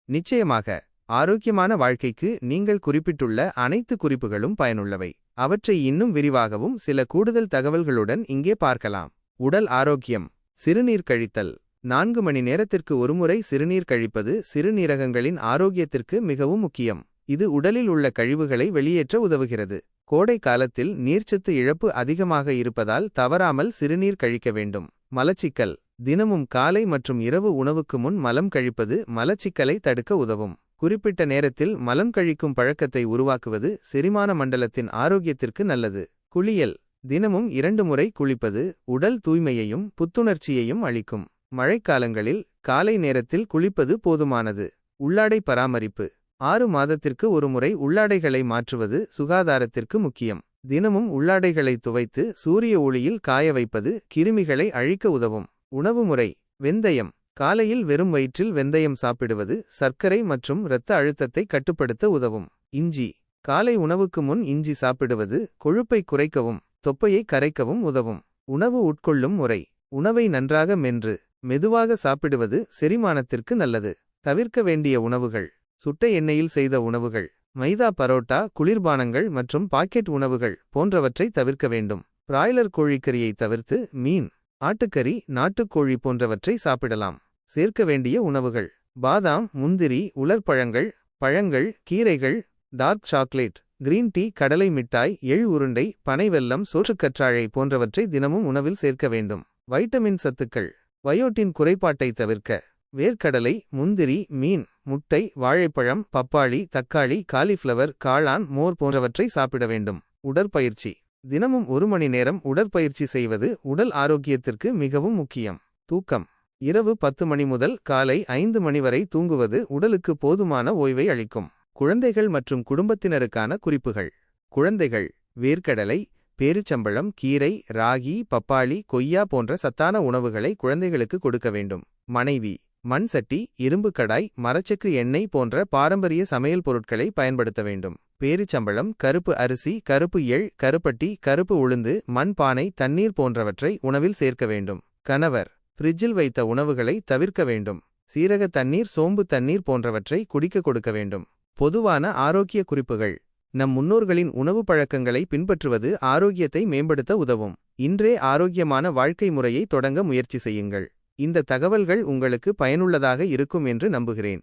நிச்சயமாக, ஆரோக்கியமான வாழ்க்கைக்கு நீங்கள் குறிப்பிட்டுள்ள அனைத்து குறிப்புகளும் பயனுள்ளவை. அவற்றை இன்னும் விரிவாகவும் சில கூடுதல் தகவல்களுடன் இங்கே பார்க்கலாம். உடல் ஆரோக்கியம். சிறுநீர் கழித்தல். 4 மணி நேரத்திற்கு ஒருமுறை சிறுநீர் கழிப்பது சிறுநீரகங்களின் ஆரோக்கியத்திற்கு மிகவும் முக்கியம். இது உடலில் உள்ள கழிவுகளை வெளியேற்ற உதவுகிறது. கோடை காலத்தில் நீர்ச்சத்து இழப்பு அதிகமாக இருப்பதால் தவறாமல் சிறுநீர் கழிக்க வேண்டும். மலச்சிக்கல். தினமும் காலை மற்றும் இரவு உணவுக்கு முன் மலம் கழிப்பது மலச்சிக்கலை தடுக்க உதவும். குறிப்பிட்ட நேரத்தில் மலம் கழிக்கும் பழக்கத்தை உருவாக்குவது செரிமான மண்டலத்தின் ஆரோக்கியத்திற்கு நல்லது. குளியல். தினமும் 2 முறை குளிப்பது உடல் தூய்மையையும் புத்துணர்ச்சியையும் அளிக்கும். மழைக்காலங்களில் காலை நேரத்தில் குளிப்பது போதுமானது. உள்ளாடை பராமரிப்பு. 6 மாதத்திற்கு ஒருமுறை உள்ளாடைகளை மாற்றுவது சுகாதாரத்திற்கு முக்கியம். தினமும் உள்ளாடைகளை துவைத்து சூரிய ஒளியில் காய வைப்பது கிருமிகளை அழிக்க உதவும். உணவு முறை. வெந்தயம். காலையில் வெறும் வயிற்றில் வெந்தயம் சாப்பிடுவது சர்க்கரை மற்றும் இரத்த அழுத்தத்தை கட்டுப்படுத்த உதவும். இஞ்சி. காலை உணவுக்கு முன் இஞ்சி சாப்பிடுவது கொழுப்பை குறைக்கவும் தொப்பையை கரைக்கவும் உதவும். உணவு உட்கொள்ளும் முறை. உணவை நன்றாக மென்று மெதுவாக சாப்பிடுவது செரிமானத்திற்கு நல்லது. தவிர்க்க வேண்டிய உணவுகள். சுட்ட எண்ணெயில் செய்த உணவுகள், மைதா பரோட்டா, குளிர்பானங்கள் மற்றும் பாக்கெட் உணவுகள் போன்றவற்றை தவிர்க்க வேண்டும். பிராய்லர் கோழிக்கறியை தவிர்த்து மீன், ஆட்டுக்கறி, நாட்டுக்கோழி போன்றவற்றை சாப்பிடலாம். சேர்க்க வேண்டிய உணவுகள். பாதாம், முந்திரி, உலர்பழங்கள், பழங்கள், கீரைகள், டார்க் சாக்லேட், கிரீன் டீ, கடலை மிட்டாய், எள் உருண்டை, பனை வெல்லம், சோற்றுக்கற்றாழை போன்றவற்றை தினமும் உணவில் சேர்க்க வேண்டும். வைட்டமின் சத்துக்கள். பயோட்டின் குறைபாட்டை தவிர்க்க வேர்க்கடலை, முந்திரி, மீன், முட்டை, வாழைப்பழம், பப்பாளி, தக்காளி, காலிஃப்ளவர், காளான், மோர் போன்றவற்றை சாப்பிட வேண்டும். உடற்பயிற்சி. தினமும் 1 மணி நேரம் உடற்பயிற்சி செய்வது உடல் ஆரோக்கியத்திற்கு மிகவும் முக்கியம். தூக்கம். இரவு 10 மணி முதல் காலை 5 மணி வரை தூங்குவது உடலுக்கு போதுமான ஓய்வை அளிக்கும். குழந்தைகள் மற்றும் குடும்பத்தினருக்கான குறிப்புகள். குழந்தைகள் வேர்க்கடலை, பேரிச்சம்பழம், கீரை, ராகி, பப்பாளி, கொய்யா போன்ற சத்தான உணவுகளை குழந்தைகளுக்கு கொடுக்க வேண்டும். மனைவி மண் சட்டி, இரும்பு கடாய், மரச்செக்கு எண்ணெய் போன்ற பாரம்பரிய சமையல் பொருட்களை பயன்படுத்த வேண்டும். பேரிச்சம்பழம், கருப்பு அரிசி, கருப்பு எள், கருப்பட்டி, கருப்பு உளுந்து, மண் பானை, தண்ணீர் போன்றவற்றை உணவில் சேர்க்க வேண்டும். கணவர் ஃப்ரிட்ஜில் வைத்த உணவுகளை தவிர்க்க வேண்டும். சீரக தண்ணீர், சோம்பு தண்ணீர் போன்றவற்றை குடிக்க கொடுக்க வேண்டும். பொதுவான ஆரோக்கிய குறிப்புகள். நம் முன்னோர்களின் உணவு பழக்கங்களை பின்பற்றுவது ஆரோக்கியத்தை மேம்படுத்த உதவும். இன்றே ஆரோக்கியமான வாழ்க்கை முறையை தொடங்க முயற்சி செய்யுங்கள். இந்த தகவல்கள் உங்களுக்கு பயனுள்ளதாக இருக்கும் என்று நம்புகிறேன்.